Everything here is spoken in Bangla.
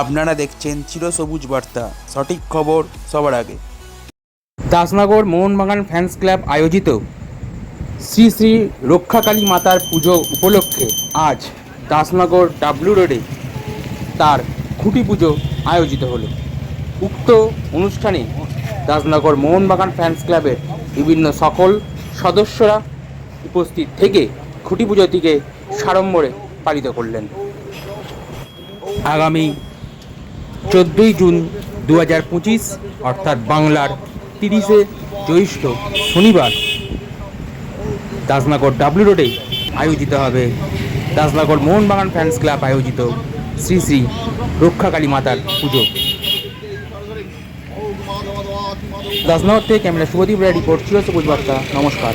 আপনারা দেখছেন চিরসবুজ বার্তা, সঠিক খবর সবার আগে। দাসনগর মোহনবাগান ফ্যান্স ক্লাব আয়োজিত শ্রী শ্রী রক্ষাকালী মাতার পুজো উপলক্ষে আজ দাসনগর ডাব্লু রোডে তার খুঁটি পুজো আয়োজিত হলো। উক্ত অনুষ্ঠানে দাসনগর মোহনবাগান ফ্যান্স ক্লাবের বিভিন্ন সকল সদস্যরা উপস্থিত থেকে খুঁটি পুজোটিকে সাড়ম্বরে পালিত করলেন। আগামী 14ই জুন 2025 অর্থাৎ বাংলার 30শে জ্যৈষ্ঠ শনিবার দাসনগর ডাব্লু রোডে আয়োজিত হবে দাসনগর মোহনবাগান ফ্যান্স ক্লাব আয়োজিত শ্রী শ্রী রক্ষাকালী মাতার পুজো। দাসনগর থেকে ক্যামেরা শুভদীপ রায় রিপোর্ট, চিরসবুজ বার্তা। নমস্কার।